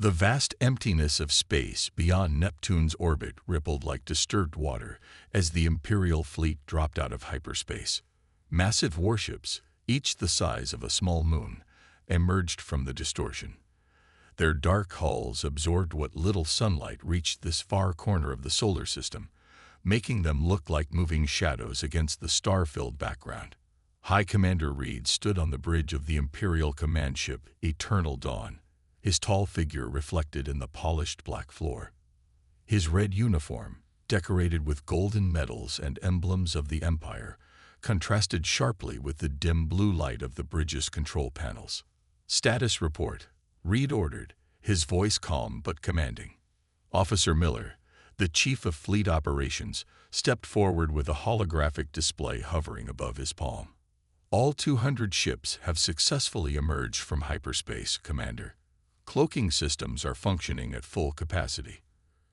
The vast emptiness of space beyond Neptune's orbit rippled like disturbed water as the Imperial fleet dropped out of hyperspace. Massive warships, each the size of a small moon, emerged from the distortion. Their dark hulls absorbed what little sunlight reached this far corner of the solar system, making them look like moving shadows against the star-filled background. High Commander Reed stood on the bridge of the Imperial command ship Eternal Dawn, his tall figure reflected in the polished black floor. His red uniform, decorated with golden medals and emblems of the Empire, contrasted sharply with the dim blue light of the bridge's control panels. "Status report," Reed ordered, his voice calm but commanding. Officer Miller, the chief of fleet operations, stepped forward with a holographic display hovering above his palm. "All 200 ships have successfully emerged from hyperspace, Commander. Cloaking systems are functioning at full capacity.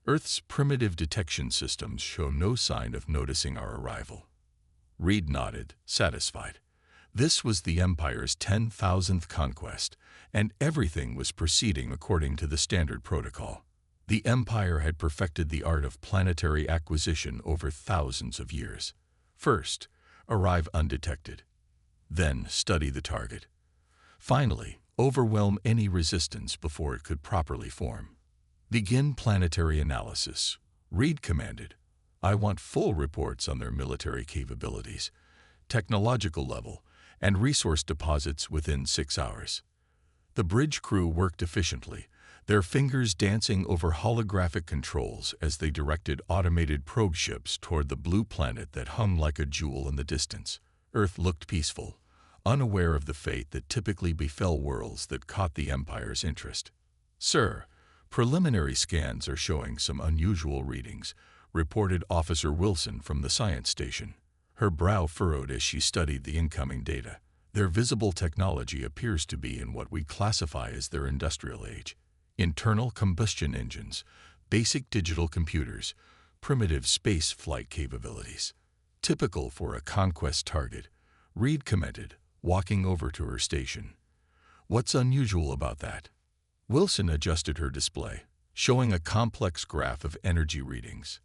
Earth's primitive detection systems show no sign of noticing our arrival." Reed nodded, satisfied. This was the Empire's 10,000th conquest, and everything was proceeding according to the standard protocol. The Empire had perfected the art of planetary acquisition over thousands of years. First, arrive undetected. Then study the target. Finally, overwhelm any resistance before it could properly form. "Begin planetary analysis," Reed commanded. "I want full reports on their military capabilities, technological level, and resource deposits within 6 hours." The bridge crew worked efficiently, their fingers dancing over holographic controls as they directed automated probe ships toward the blue planet that hung like a jewel in the distance. Earth looked peaceful, unaware of the fate that typically befell worlds that caught the Empire's interest. "Sir, preliminary scans are showing some unusual readings," reported Officer Wilson from the science station. Her brow furrowed as she studied the incoming data. "Their visible technology appears to be in what we classify as their industrial age. Internal combustion engines, basic digital computers, primitive space flight capabilities. Typical for a conquest target," Reed commented, walking over to her station. "What's unusual about that?" Wilson adjusted her display, showing a complex graph of energy readings.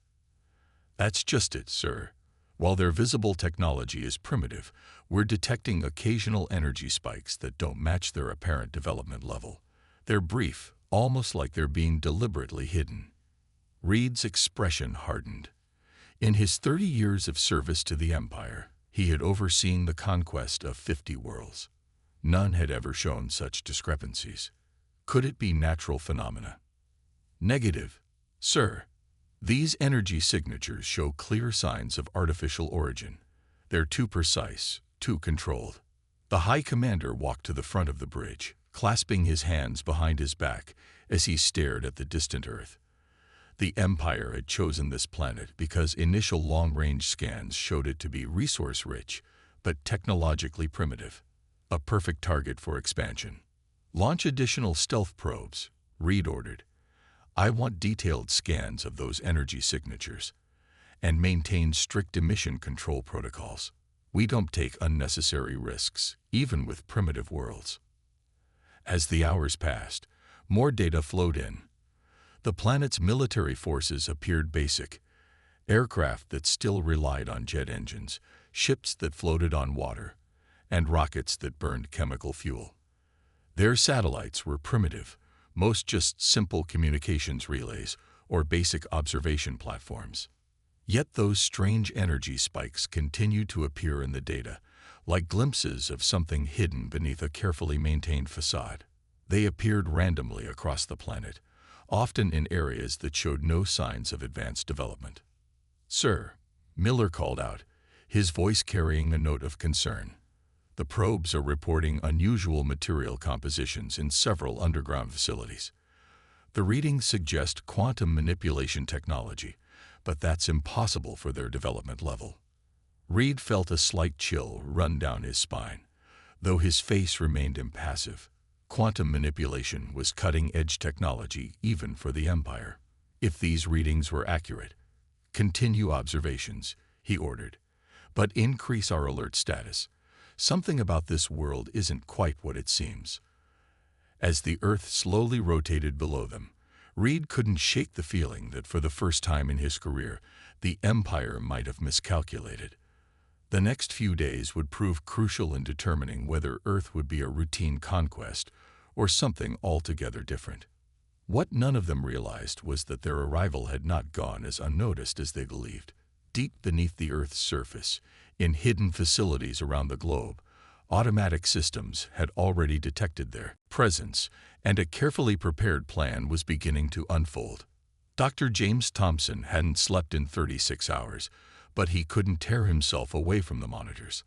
"That's just it, sir. While their visible technology is primitive, we're detecting occasional energy spikes that don't match their apparent development level. They're brief, almost like they're being deliberately hidden." Reed's expression hardened. In his 30 years of service to the Empire, he had overseen the conquest of 50 worlds. None had ever shown such discrepancies. Could it be natural phenomena? "Negative, sir. These energy signatures show clear signs of artificial origin. They're too precise, too controlled." The High Commander walked to the front of the bridge, clasping his hands behind his back as he stared at the distant Earth. The Empire had chosen this planet because initial long-range scans showed it to be resource-rich, but technologically primitive. A perfect target for expansion. "Launch additional stealth probes," Reed ordered. "I want detailed scans of those energy signatures. And maintain strict emission control protocols. We don't take unnecessary risks, even with primitive worlds." As the hours passed, more data flowed in. The planet's military forces appeared basic. Aircraft that still relied on jet engines, ships that floated on water, and rockets that burned chemical fuel. Their satellites were primitive, most just simple communications relays or basic observation platforms. Yet those strange energy spikes continued to appear in the data, like glimpses of something hidden beneath a carefully maintained facade. They appeared randomly across the planet, often in areas that showed no signs of advanced development. "Sir," Miller called out, his voice carrying a note of concern. "The probes are reporting unusual material compositions in several underground facilities. The readings suggest quantum manipulation technology, but that's impossible for their development level." Reed felt a slight chill run down his spine, though his face remained impassive. Quantum manipulation was cutting-edge technology even for the Empire. If these readings were accurate, "Continue observations," he ordered, "but increase our alert status. Something about this world isn't quite what it seems." As the Earth slowly rotated below them, Reed couldn't shake the feeling that for the first time in his career, the Empire might have miscalculated. The next few days would prove crucial in determining whether Earth would be a routine conquest or something altogether different. What none of them realized was that their arrival had not gone as unnoticed as they believed. Deep beneath the Earth's surface, in hidden facilities around the globe, automatic systems had already detected their presence, and a carefully prepared plan was beginning to unfold. Dr. James Thompson hadn't slept in 36 hours, but he couldn't tear himself away from the monitors.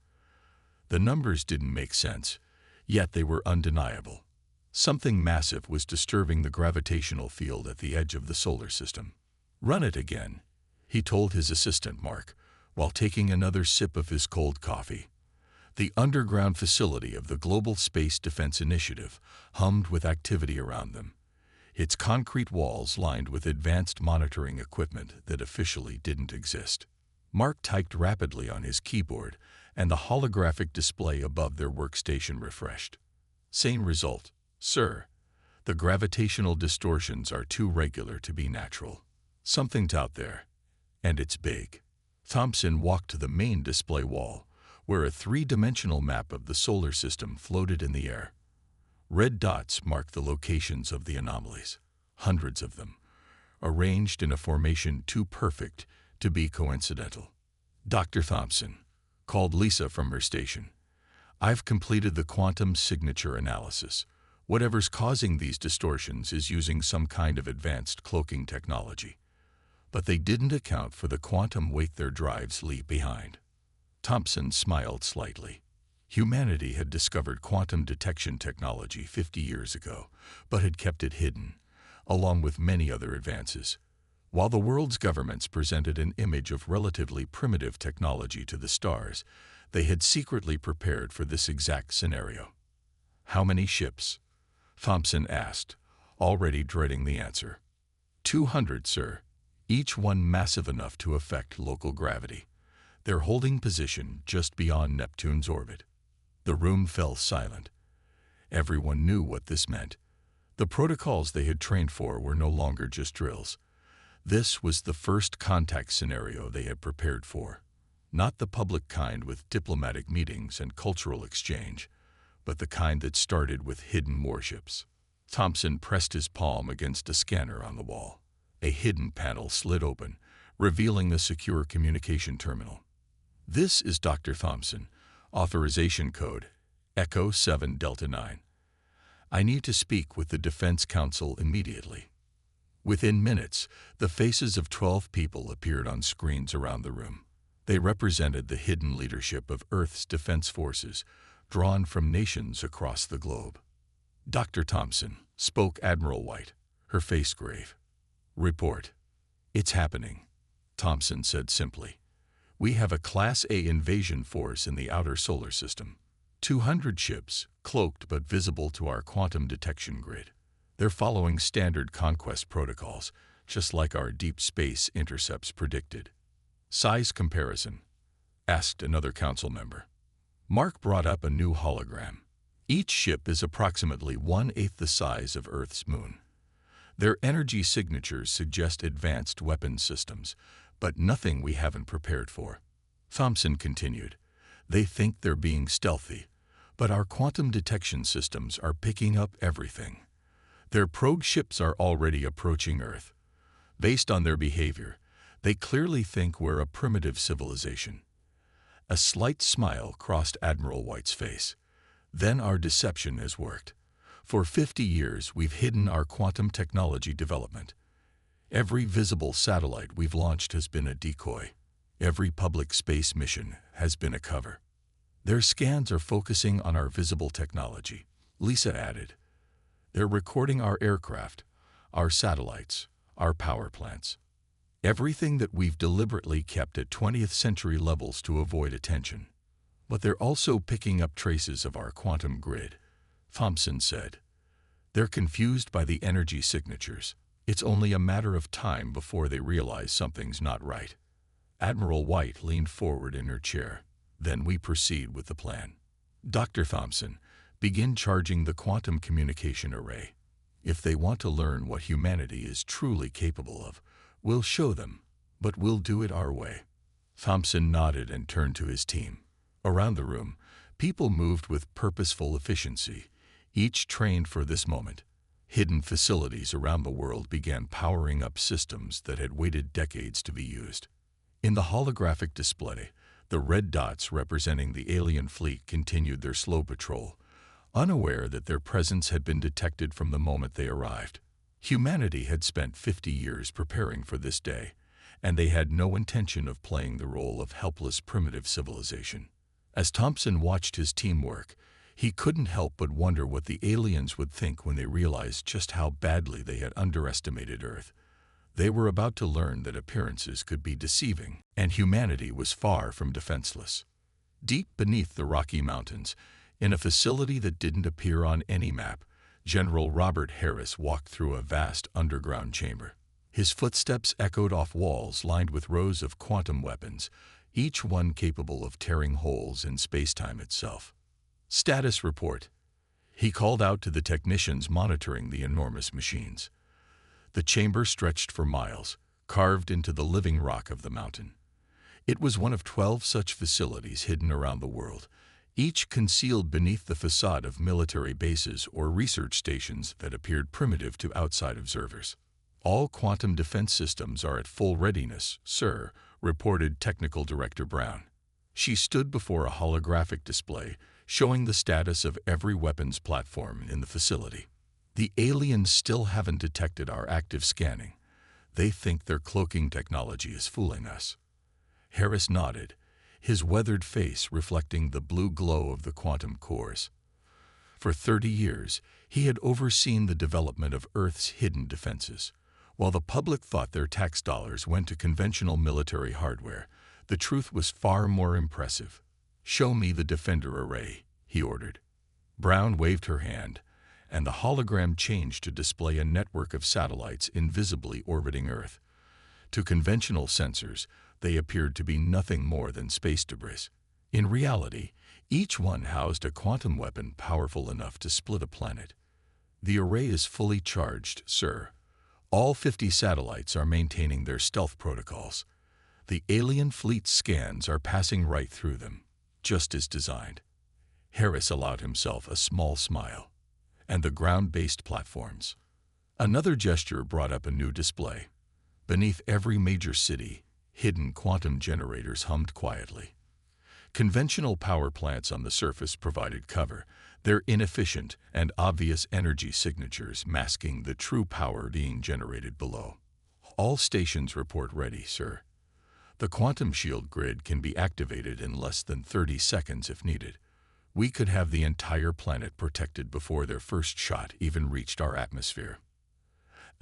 The numbers didn't make sense, yet they were undeniable. Something massive was disturbing the gravitational field at the edge of the solar system. "Run it again," he told his assistant Mark, while taking another sip of his cold coffee. The underground facility of the Global Space Defense Initiative hummed with activity around them, its concrete walls lined with advanced monitoring equipment that officially didn't exist. Mark typed rapidly on his keyboard, and the holographic display above their workstation refreshed. "Same result, sir. The gravitational distortions are too regular to be natural. Something's out there, and it's big." Thompson walked to the main display wall, where a three-dimensional map of the solar system floated in the air. Red dots marked the locations of the anomalies, hundreds of them, arranged in a formation too perfect to be coincidental. "Dr. Thompson," called Lisa from her station, "I've completed the quantum signature analysis. Whatever's causing these distortions is using some kind of advanced cloaking technology. But they didn't account for the quantum weight their drives leave behind." Thompson smiled slightly. Humanity had discovered quantum detection technology 50 years ago, but had kept it hidden, along with many other advances. While the world's governments presented an image of relatively primitive technology to the stars, they had secretly prepared for this exact scenario. "How many ships?" Thompson asked, already dreading the answer. 200, sir. Each one massive enough to affect local gravity. They're holding position just beyond Neptune's orbit." The room fell silent. Everyone knew what this meant. The protocols they had trained for were no longer just drills. This was the first contact scenario they had prepared for. Not the public kind with diplomatic meetings and cultural exchange, but the kind that started with hidden warships. Thompson pressed his palm against a scanner on the wall. A hidden panel slid open, revealing the secure communication terminal. "This is Dr. Thompson. Authorization code, Echo 7 Delta 9. I need to speak with the Defense Council immediately." Within minutes, the faces of 12 people appeared on screens around the room. They represented the hidden leadership of Earth's defense forces, drawn from nations across the globe. "Dr. Thompson," spoke Admiral White, her face grave. "Report." "It's happening," Thompson said simply. "We have a Class A invasion force in the outer solar system. 200 ships, cloaked but visible to our quantum detection grid. They're following standard conquest protocols, just like our deep space intercepts predicted." "Size comparison?" asked another council member. Mark brought up a new hologram. "Each ship is approximately 1/8 the size of Earth's moon. Their energy signatures suggest advanced weapons systems, but nothing we haven't prepared for." Thompson continued, "They think they're being stealthy, but our quantum detection systems are picking up everything. Their probe ships are already approaching Earth. Based on their behavior, they clearly think we're a primitive civilization." A slight smile crossed Admiral White's face. "Then our deception has worked. For 50 years, we've hidden our quantum technology development. Every visible satellite we've launched has been a decoy. Every public space mission has been a cover. Their scans are focusing on our visible technology," Lisa added. "They're recording our aircraft, our satellites, our power plants. Everything that we've deliberately kept at 20th century levels to avoid attention. But they're also picking up traces of our quantum grid," Thompson said. "They're confused by the energy signatures. It's only a matter of time before they realize something's not right." Admiral White leaned forward in her chair. "Then we proceed with the plan. Dr. Thompson, Begin charging the quantum communication array. If they want to learn what humanity is truly capable of, we'll show them, but we'll do it our way." Thompson nodded and turned to his team. Around the room, people moved with purposeful efficiency, each trained for this moment. Hidden facilities around the world began powering up systems that had waited decades to be used. In the holographic display, the red dots representing the alien fleet continued their slow patrol, unaware that their presence had been detected from the moment they arrived. Humanity had spent 50 years preparing for this day, and they had no intention of playing the role of helpless primitive civilization. As Thompson watched his team work, he couldn't help but wonder what the aliens would think when they realized just how badly they had underestimated Earth. They were about to learn that appearances could be deceiving, and humanity was far from defenseless. Deep beneath the Rocky Mountains, in a facility that didn't appear on any map, General Robert Harris walked through a vast underground chamber. His footsteps echoed off walls lined with rows of quantum weapons, each one capable of tearing holes in space-time itself. "Status report," he called out to the technicians monitoring the enormous machines. The chamber stretched for miles, carved into the living rock of the mountain. It was one of 12 such facilities hidden around the world, each concealed beneath the facade of military bases or research stations that appeared primitive to outside observers. "All quantum defense systems are at full readiness, sir," reported Technical Director Brown. She stood before a holographic display showing the status of every weapons platform in the facility. "The aliens still haven't detected our active scanning. They think their cloaking technology is fooling us." Harris nodded, his weathered face reflecting the blue glow of the quantum cores. For 30 years, he had overseen the development of Earth's hidden defenses. While the public thought their tax dollars went to conventional military hardware, the truth was far more impressive. "Show me the Defender array," he ordered. Brown waved her hand, and the hologram changed to display a network of satellites invisibly orbiting Earth. To conventional sensors, they appeared to be nothing more than space debris. In reality, each one housed a quantum weapon powerful enough to split a planet. "The array is fully charged, sir. All 50 satellites are maintaining their stealth protocols. The alien fleet scans are passing right through them, just as designed." Harris allowed himself a small smile. "And the ground-based platforms." Another gesture brought up a new display. Beneath every major city, hidden quantum generators hummed quietly. Conventional power plants on the surface provided cover, their inefficient and obvious energy signatures masking the true power being generated below. "All stations report ready, sir. The quantum shield grid can be activated in less than 30 seconds if needed. We could have the entire planet protected before their first shot even reached our atmosphere."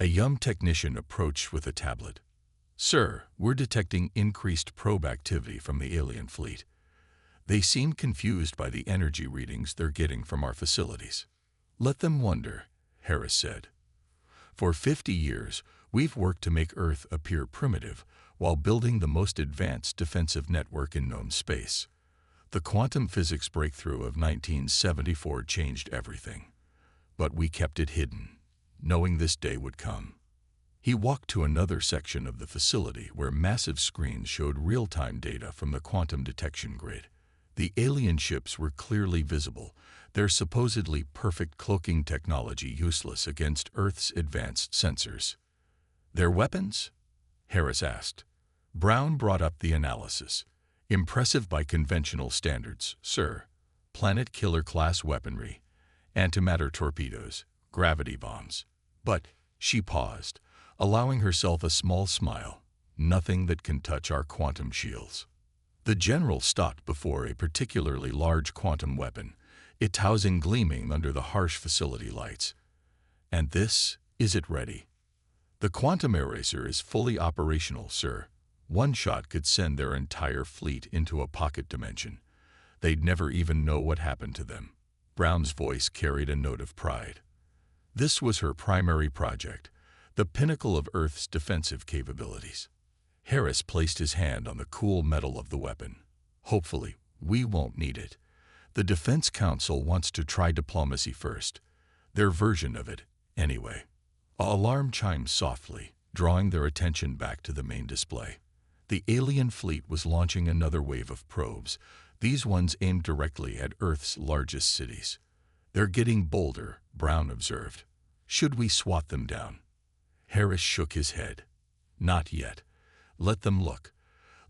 A young technician approached with a tablet. "Sir, we're detecting increased probe activity from the alien fleet. They seem confused by the energy readings they're getting from our facilities." "Let them wonder," Harris said. "For 50 years, we've worked to make Earth appear primitive while building the most advanced defensive network in known space. The quantum physics breakthrough of 1974 changed everything. But we kept it hidden, knowing this day would come." He walked to another section of the facility where massive screens showed real-time data from the quantum detection grid. The alien ships were clearly visible, their supposedly perfect cloaking technology useless against Earth's advanced sensors. "Their weapons?" Harris asked. Brown brought up the analysis. "Impressive by conventional standards, sir. Planet killer class weaponry, antimatter torpedoes, gravity bombs. But," she paused, allowing herself a small smile, "nothing that can touch our quantum shields." The general stopped before a particularly large quantum weapon, its housing gleaming under the harsh facility lights. "And this, is it ready?" "The quantum eraser is fully operational, sir. One shot could send their entire fleet into a pocket dimension. They'd never even know what happened to them." Brown's voice carried a note of pride. This was her primary project, the pinnacle of Earth's defensive capabilities. Harris placed his hand on the cool metal of the weapon. "Hopefully, we won't need it. The Defense Council wants to try diplomacy first. Their version of it, anyway. An alarm chimed softly, drawing their attention back to the main display. The alien fleet was launching another wave of probes, these ones aimed directly at Earth's largest cities. They're getting bolder, Brown observed. Should we swat them down? Harris shook his head. Not yet. Let them look.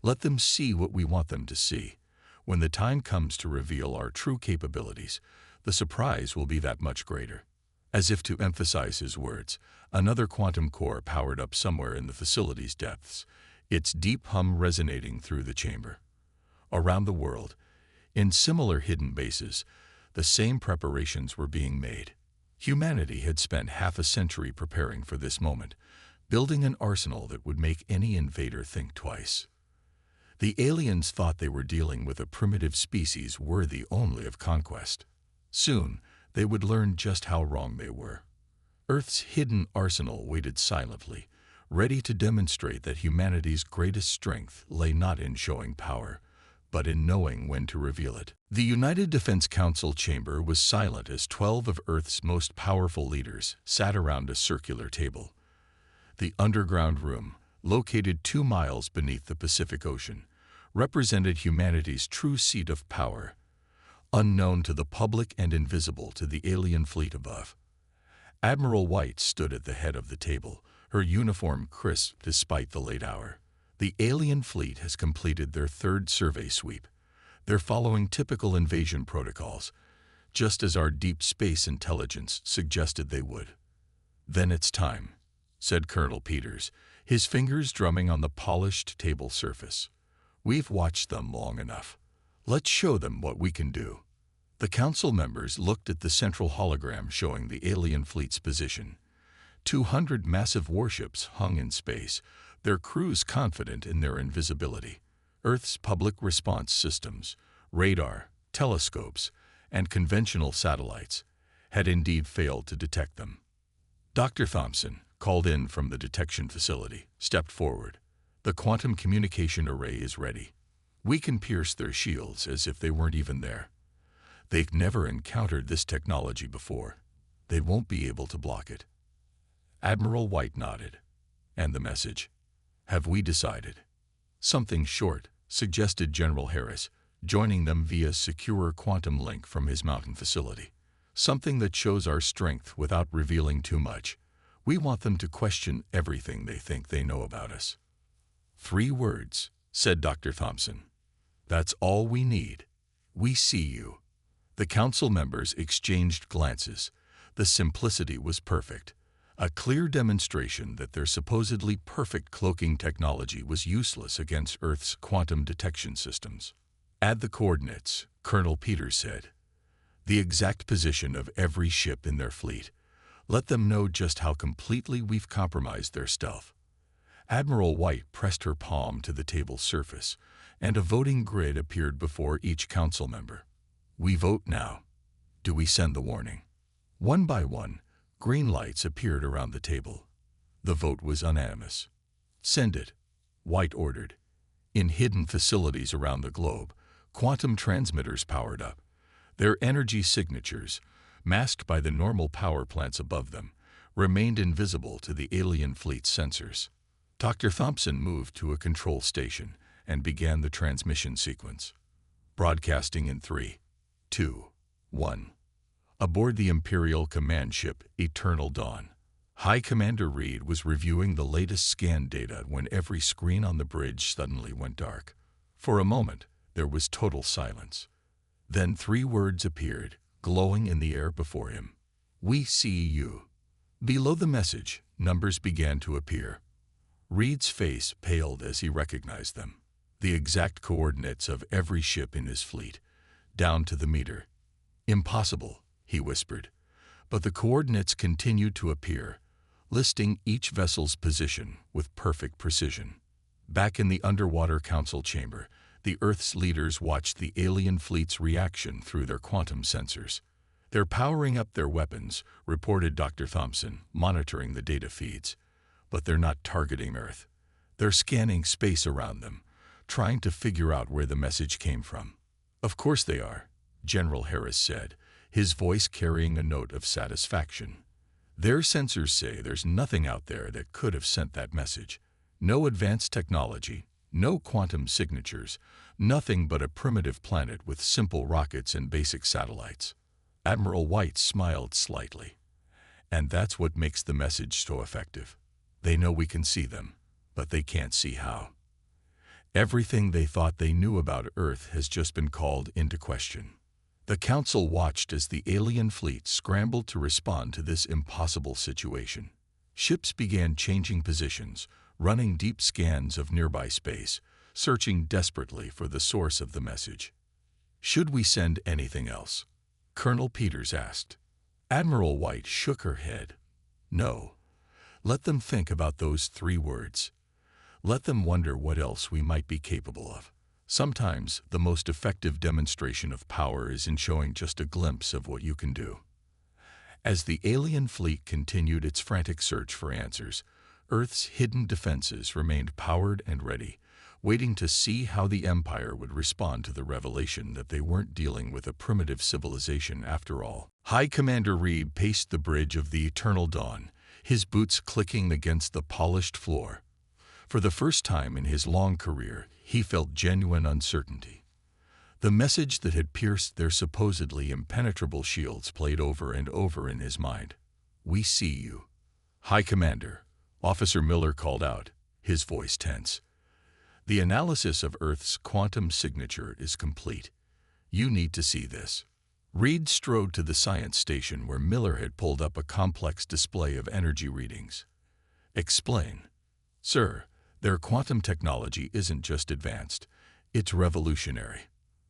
Let them see what we want them to see. When the time comes to reveal our true capabilities, the surprise will be that much greater. As if to emphasize his words, another quantum core powered up somewhere in the facility's depths, its deep hum resonating through the chamber. Around the world, in similar hidden bases, the same preparations were being made. Humanity had spent half a century preparing for this moment, building an arsenal that would make any invader think twice. The aliens thought they were dealing with a primitive species worthy only of conquest. Soon, they would learn just how wrong they were. Earth's hidden arsenal waited silently, ready to demonstrate that humanity's greatest strength lay not in showing power, but in knowing when to reveal it. The United Defense Council chamber was silent as 12 of Earth's most powerful leaders sat around a circular table. The underground room, located 2 miles beneath the Pacific Ocean, represented humanity's true seat of power, unknown to the public and invisible to the alien fleet above. Admiral White stood at the head of the table, her uniform crisp despite the late hour. The alien fleet has completed their 3rd survey sweep. They're following typical invasion protocols, just as our deep space intelligence suggested they would. Then it's time, said Colonel Peters, his fingers drumming on the polished table surface. We've watched them long enough. Let's show them what we can do. The council members looked at the central hologram showing the alien fleet's position. 200 massive warships hung in space, their crews confident in their invisibility. Earth's public response systems, radar, telescopes, and conventional satellites had indeed failed to detect them. Dr. Thompson, called in from the detection facility, stepped forward. The quantum communication array is ready. We can pierce their shields as if they weren't even there. They've never encountered this technology before. They won't be able to block it. Admiral White nodded. And the message? Have we decided? Something short, suggested General Harris, joining them via secure quantum link from his mountain facility. Something that shows our strength without revealing too much. We want them to question everything they think they know about us. 3 words, said Dr. Thompson. That's all we need. We see you. The council members exchanged glances. The simplicity was perfect. A clear demonstration that their supposedly perfect cloaking technology was useless against Earth's quantum detection systems. Add the coordinates, Colonel Peters said. The exact position of every ship in their fleet. Let them know just how completely we've compromised their stealth. Admiral White pressed her palm to the table's surface, and a voting grid appeared before each council member. We vote now. Do we send the warning? One by one, green lights appeared around the table. The vote was unanimous. Send it, White ordered. In hidden facilities around the globe, quantum transmitters powered up. Their energy signatures, masked by the normal power plants above them, remained invisible to the alien fleet's sensors. Dr. Thompson moved to a control station and began the transmission sequence. Broadcasting in 3, 2, 1. Aboard the Imperial command ship Eternal Dawn, High Commander Reed was reviewing the latest scan data when every screen on the bridge suddenly went dark. For a moment, there was total silence. Then 3 words appeared, glowing in the air before him. We see you. Below the message, numbers began to appear. Reed's face paled as he recognized them. The exact coordinates of every ship in his fleet, down to the meter. Impossible, he whispered. But the coordinates continued to appear, listing each vessel's position with perfect precision. Back in the underwater council chamber, the Earth's leaders watched the alien fleet's reaction through their quantum sensors. They're powering up their weapons, reported Dr. Thompson, monitoring the data feeds. But they're not targeting Earth. They're scanning space around them, trying to figure out where the message came from. Of course they are. General Harris said, his voice carrying a note of satisfaction. Their sensors say there's nothing out there that could have sent that message. No advanced technology, no quantum signatures, nothing but a primitive planet with simple rockets and basic satellites. Admiral White smiled slightly. And that's what makes the message so effective. They know we can see them, but they can't see how. Everything they thought they knew about Earth has just been called into question. The Council watched as the alien fleet scrambled to respond to this impossible situation. Ships began changing positions, running deep scans of nearby space, searching desperately for the source of the message. Should we send anything else? Colonel Peters asked. Admiral White shook her head. No. Let them think about those 3 words. Let them wonder what else we might be capable of. Sometimes the most effective demonstration of power is in showing just a glimpse of what you can do. As the alien fleet continued its frantic search for answers, Earth's hidden defenses remained powered and ready, waiting to see how the Empire would respond to the revelation that they weren't dealing with a primitive civilization after all. High Commander Reed paced the bridge of the Eternal Dawn, his boots clicking against the polished floor. For the first time in his long career, he felt genuine uncertainty. The message that had pierced their supposedly impenetrable shields played over and over in his mind. We see you. High Commander, Officer Miller called out, his voice tense. The analysis of Earth's quantum signature is complete. You need to see this. Reed strode to the science station where Miller had pulled up a complex display of energy readings. Explain. Sir, their quantum technology isn't just advanced, it's revolutionary.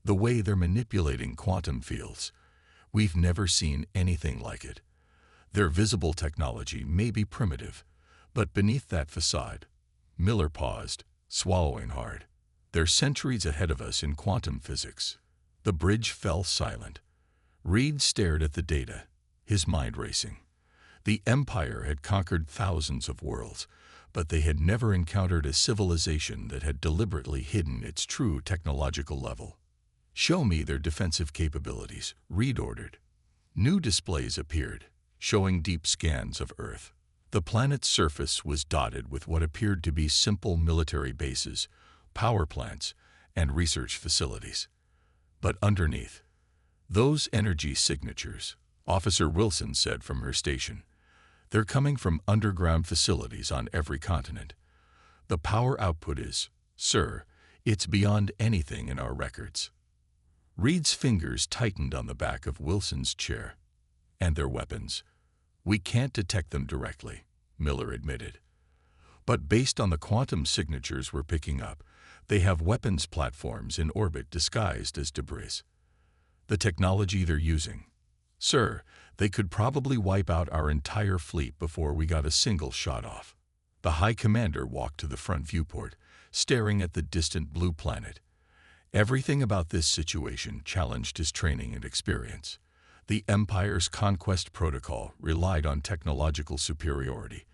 The way they're manipulating quantum fields, we've never seen anything like it. Their visible technology may be primitive, but beneath that facade, Miller paused, swallowing hard. They're centuries ahead of us in quantum physics. The bridge fell silent. Reed stared at the data, his mind racing. The Empire had conquered thousands of worlds, but they had never encountered a civilization that had deliberately hidden its true technological level. Show me their defensive capabilities, Reed ordered. New displays appeared, showing deep scans of Earth. The planet's surface was dotted with what appeared to be simple military bases, power plants, and research facilities. But underneath, those energy signatures, Officer Wilson said from her station, they're coming from underground facilities on every continent. The power output is, sir, it's beyond anything in our records. Reed's fingers tightened on the back of Wilson's chair. And their weapons. We can't detect them directly, Miller admitted. But based on the quantum signatures we're picking up, they have weapons platforms in orbit disguised as debris. The technology they're using. Sir, they could probably wipe out our entire fleet before we got a single shot off. The High Commander walked to the front viewport, staring at the distant blue planet. Everything about this situation challenged his training and experience. The Empire's conquest protocol relied on technological superiority,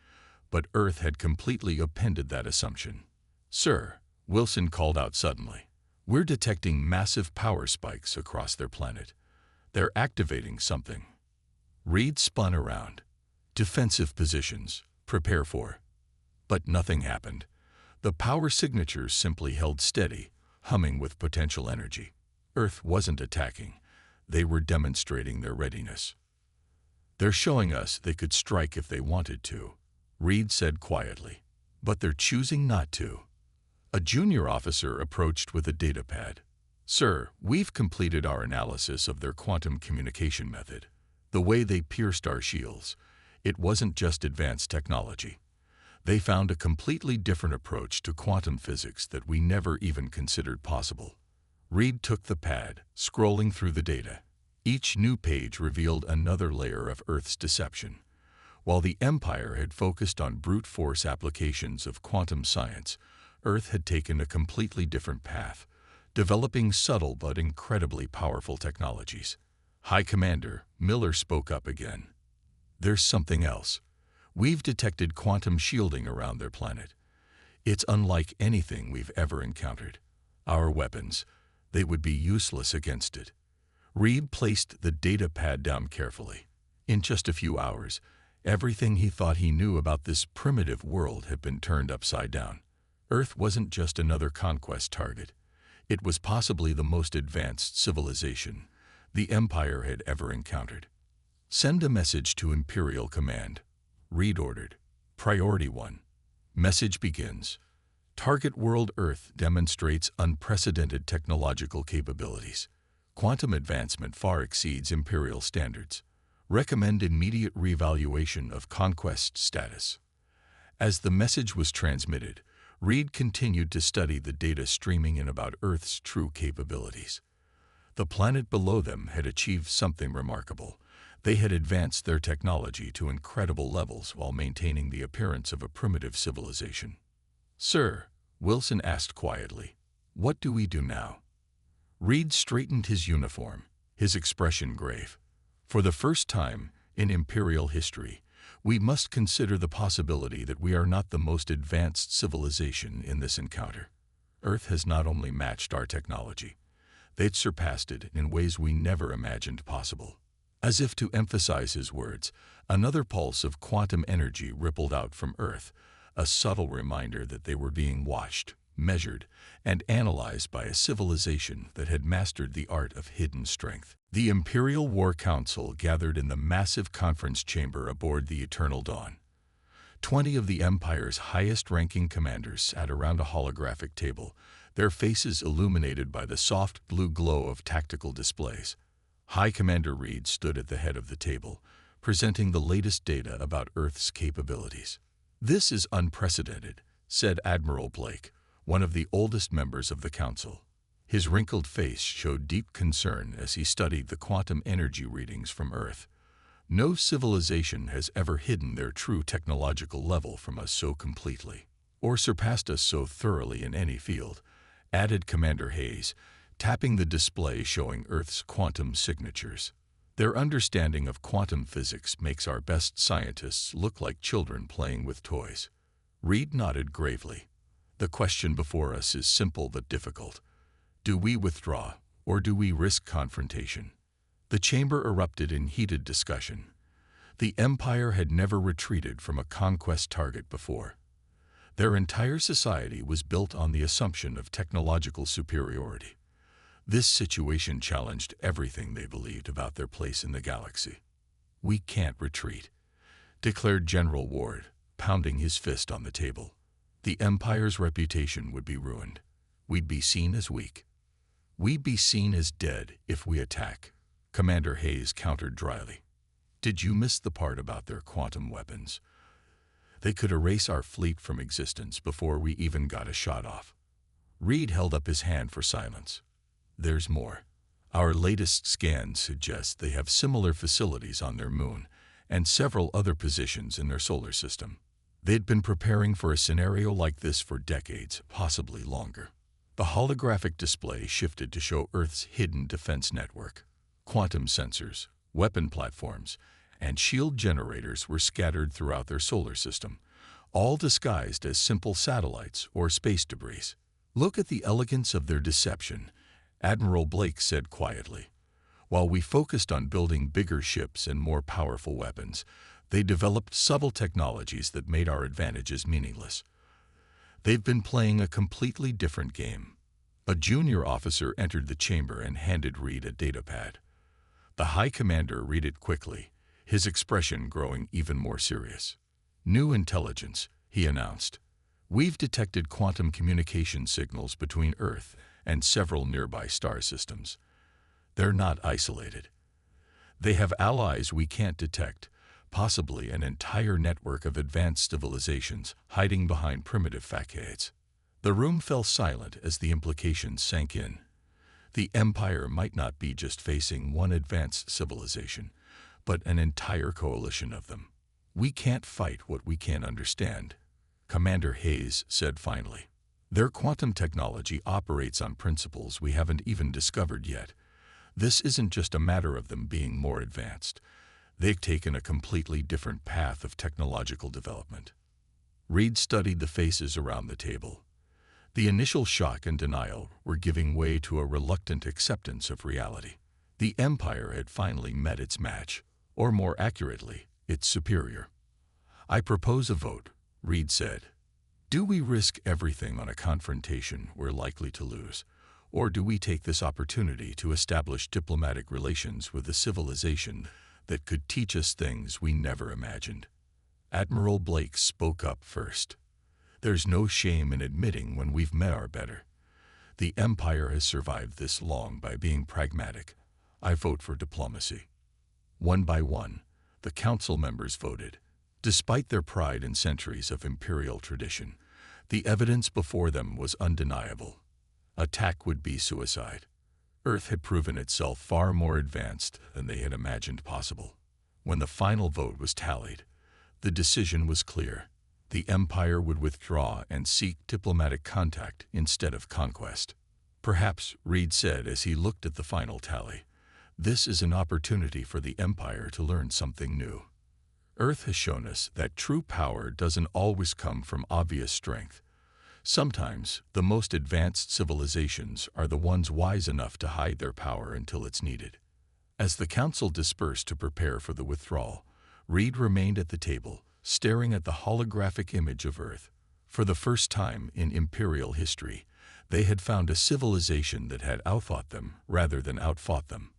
but Earth had completely upended that assumption. Sir, Wilson called out suddenly, we're detecting massive power spikes across their planet. They're activating something. Reed spun around. Defensive positions. Prepare for. But nothing happened. The power signatures simply held steady, humming with potential energy. Earth wasn't attacking. They were demonstrating their readiness. They're showing us they could strike if they wanted to, Reed said quietly. But they're choosing not to. A junior officer approached with a datapad. Sir, we've completed our analysis of their quantum communication method. The way they pierced our shields, it wasn't just advanced technology. They found a completely different approach to quantum physics that we never even considered possible. Reed took the pad, scrolling through the data. Each new page revealed another layer of Earth's deception. While the Empire had focused on brute force applications of quantum science, Earth had taken a completely different path, developing subtle but incredibly powerful technologies. High Commander, Miller spoke up again. There's something else. We've detected quantum shielding around their planet. It's unlike anything we've ever encountered. Our weapons, they would be useless against it. Reed placed the data pad down carefully. In just a few hours, everything he thought he knew about this primitive world had been turned upside down. Earth wasn't just another conquest target. It was possibly the most advanced civilization the Empire had ever encountered. Send a message to Imperial Command, Reed ordered. Priority 1. Message begins. Target world Earth demonstrates unprecedented technological capabilities. Quantum advancement far exceeds Imperial standards. Recommend immediate reevaluation of conquest status. As the message was transmitted, Reed continued to study the data streaming in about Earth's true capabilities. The planet below them had achieved something remarkable. They had advanced their technology to incredible levels while maintaining the appearance of a primitive civilization. "Sir," Wilson asked quietly, "what do we do now?" Reed straightened his uniform, his expression grave. "For the first time in Imperial history, we must consider the possibility that we are not the most advanced civilization in this encounter. Earth has not only matched our technology, they'd surpassed it in ways we never imagined possible." As if to emphasize his words, another pulse of quantum energy rippled out from Earth, a subtle reminder that they were being watched, measured, and analyzed by a civilization that had mastered the art of hidden strength. The Imperial War Council gathered in the massive conference chamber aboard the Eternal Dawn. 20 of the Empire's highest-ranking commanders sat around a holographic table, their faces illuminated by the soft blue glow of tactical displays. High Commander Reed stood at the head of the table, presenting the latest data about Earth's capabilities. "This is unprecedented," said Admiral Blake, one of the oldest members of the Council. His wrinkled face showed deep concern as he studied the quantum energy readings from Earth. "No civilization has ever hidden their true technological level from us so completely, or surpassed us so thoroughly in any field," added Commander Hayes, tapping the display showing Earth's quantum signatures. "Their understanding of quantum physics makes our best scientists look like children playing with toys." Reed nodded gravely. "The question before us is simple but difficult. Do we withdraw, or do we risk confrontation?" The chamber erupted in heated discussion. The Empire had never retreated from a conquest target before. Their entire society was built on the assumption of technological superiority. This situation challenged everything they believed about their place in the galaxy. "We can't retreat," declared General Ward, pounding his fist on the table. "The Empire's reputation would be ruined. We'd be seen as weak. We'd be seen as dead if we attack," Commander Hayes countered dryly. "Did you miss the part about their quantum weapons? They could erase our fleet from existence before we even got a shot off." Reed held up his hand for silence. "There's more. Our latest scans suggest they have similar facilities on their moon and several other positions in their solar system. They'd been preparing for a scenario like this for decades, possibly longer." The holographic display shifted to show Earth's hidden defense network. Quantum sensors, weapon platforms, and shield generators were scattered throughout their solar system, all disguised as simple satellites or space debris. "Look at the elegance of their deception," Admiral Blake said quietly. "While we focused on building bigger ships and more powerful weapons, they developed subtle technologies that made our advantages meaningless. They've been playing a completely different game." A junior officer entered the chamber and handed Reed a datapad. The High Commander read it quickly, his expression growing even more serious. "New intelligence," he announced. "We've detected quantum communication signals between Earth and several nearby star systems. They're not isolated. They have allies we can't detect, possibly an entire network of advanced civilizations hiding behind primitive facades." The room fell silent as the implications sank in. The Empire might not be just facing one advanced civilization, but an entire coalition of them. "We can't fight what we can't understand," Commander Hayes said finally. "Their quantum technology operates on principles we haven't even discovered yet. This isn't just a matter of them being more advanced. They've taken a completely different path of technological development." Reed studied the faces around the table. The initial shock and denial were giving way to a reluctant acceptance of reality. The Empire had finally met its match, or more accurately, its superior. "I propose a vote," Reed said. "Do we risk everything on a confrontation we're likely to lose, or do we take this opportunity to establish diplomatic relations with a civilization that could teach us things we never imagined?" Admiral Blake spoke up first. "There's no shame in admitting when we've met our better. The Empire has survived this long by being pragmatic. I vote for diplomacy." One by one, the council members voted. Despite their pride in centuries of imperial tradition, the evidence before them was undeniable. Attack would be suicide. Earth had proven itself far more advanced than they had imagined possible. When the final vote was tallied, the decision was clear. The Empire would withdraw and seek diplomatic contact instead of conquest. "Perhaps," Reed said as he looked at the final tally, "this is an opportunity for the Empire to learn something new. Earth has shown us that true power doesn't always come from obvious strength. Sometimes, the most advanced civilizations are the ones wise enough to hide their power until it's needed." As the council dispersed to prepare for the withdrawal, Reed remained at the table, staring at the holographic image of Earth. For the first time in imperial history, they had found a civilization that had outthought them rather than outfought them.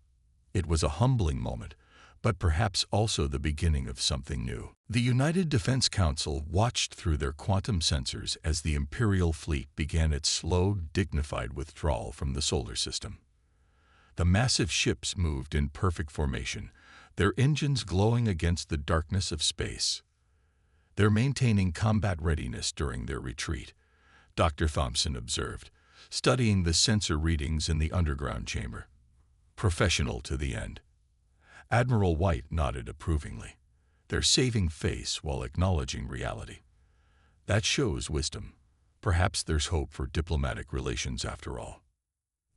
It was a humbling moment, but perhaps also the beginning of something new. The United Defense Council watched through their quantum sensors as the Imperial fleet began its slow, dignified withdrawal from the solar system. The massive ships moved in perfect formation, their engines glowing against the darkness of space. "They're maintaining combat readiness during their retreat," Dr. Thompson observed, studying the sensor readings in the underground chamber. "Professional to the end." Admiral White nodded approvingly, their saving face while acknowledging reality. "That shows wisdom. Perhaps there's hope for diplomatic relations after all."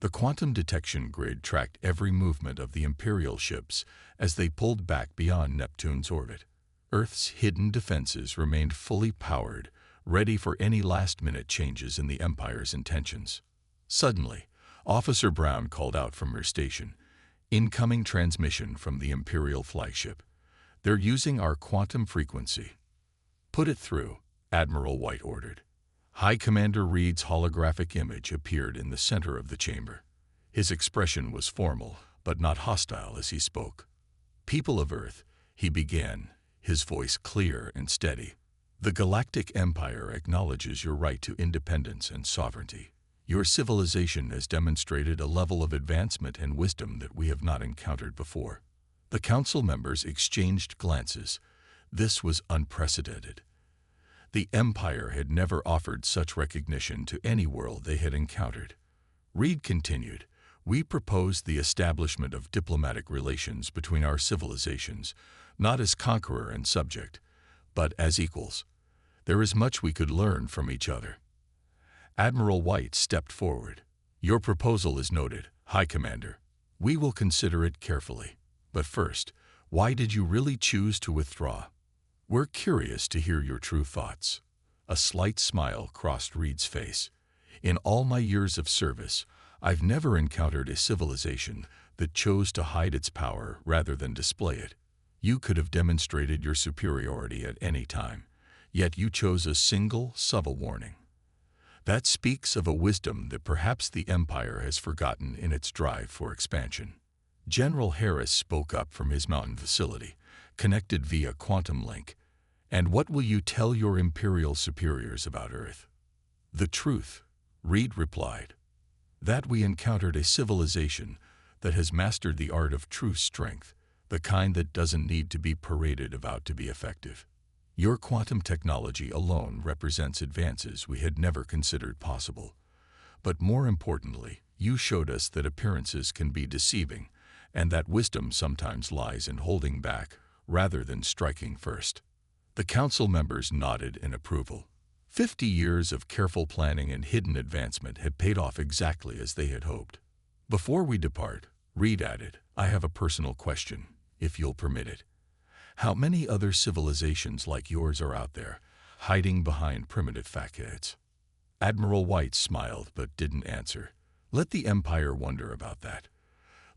The quantum detection grid tracked every movement of the Imperial ships as they pulled back beyond Neptune's orbit. Earth's hidden defenses remained fully powered, ready for any last-minute changes in the Empire's intentions. Suddenly, Officer Brown called out from her station, "Incoming transmission from the Imperial flagship. They're using our quantum frequency." "Put it through," Admiral White ordered. High Commander Reed's holographic image appeared in the center of the chamber. His expression was formal, but not hostile as he spoke. "People of Earth," he began, his voice clear and steady. "The Galactic Empire acknowledges your right to independence and sovereignty. Your civilization has demonstrated a level of advancement and wisdom that we have not encountered before." The council members exchanged glances. This was unprecedented. The Empire had never offered such recognition to any world they had encountered. Reed continued, "We propose the establishment of diplomatic relations between our civilizations, not as conqueror and subject, but as equals. There is much we could learn from each other." Admiral White stepped forward. "Your proposal is noted, High Commander. We will consider it carefully. But first, why did you really choose to withdraw? We're curious to hear your true thoughts." A slight smile crossed Reed's face. "In all my years of service, I've never encountered a civilization that chose to hide its power rather than display it. You could have demonstrated your superiority at any time, yet you chose a single, subtle warning. That speaks of a wisdom that perhaps the Empire has forgotten in its drive for expansion." General Harris spoke up from his mountain facility, connected via quantum link. "And what will you tell your Imperial superiors about Earth?" "The truth," Reed replied. "That we encountered a civilization that has mastered the art of true strength, the kind that doesn't need to be paraded about to be effective. Your quantum technology alone represents advances we had never considered possible. But more importantly, you showed us that appearances can be deceiving, and that wisdom sometimes lies in holding back rather than striking first." The council members nodded in approval. 50 years of careful planning and hidden advancement had paid off exactly as they had hoped. "Before we depart," Reed added, "I have a personal question, if you'll permit it. How many other civilizations like yours are out there, hiding behind primitive facades?" Admiral White smiled but didn't answer. "Let the Empire wonder about that.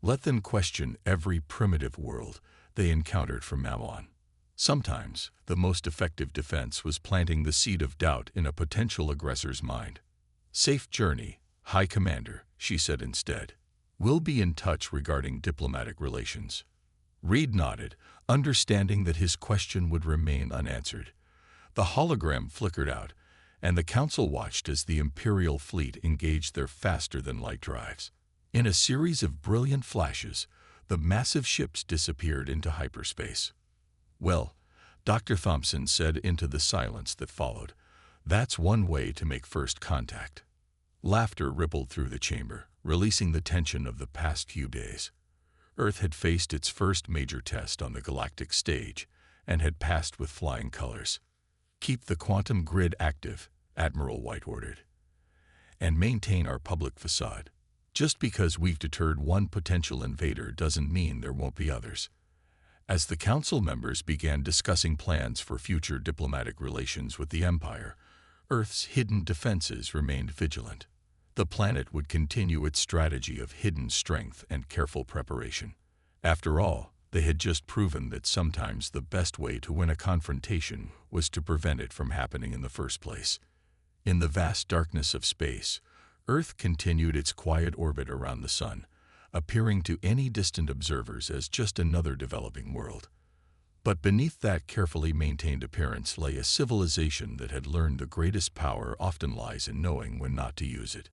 Let them question every primitive world they encountered from now on. Sometimes, the most effective defense was planting the seed of doubt in a potential aggressor's mind. "Safe journey, High Commander," she said instead. "We'll be in touch regarding diplomatic relations." Reed nodded, understanding that his question would remain unanswered. The hologram flickered out, and the Council watched as the Imperial fleet engaged their faster-than-light drives. In a series of brilliant flashes, the massive ships disappeared into hyperspace. "Well," Dr. Thompson said into the silence that followed, "that's one way to make first contact." Laughter rippled through the chamber, releasing the tension of the past few days. Earth had faced its first major test on the galactic stage and had passed with flying colors. "Keep the quantum grid active," Admiral White ordered, "and maintain our public facade. Just because we've deterred one potential invader doesn't mean there won't be others." As the Council members began discussing plans for future diplomatic relations with the Empire, Earth's hidden defenses remained vigilant. The planet would continue its strategy of hidden strength and careful preparation. After all, they had just proven that sometimes the best way to win a confrontation was to prevent it from happening in the first place. In the vast darkness of space, Earth continued its quiet orbit around the Sun, appearing to any distant observers as just another developing world. But beneath that carefully maintained appearance lay a civilization that had learned the greatest power often lies in knowing when not to use it.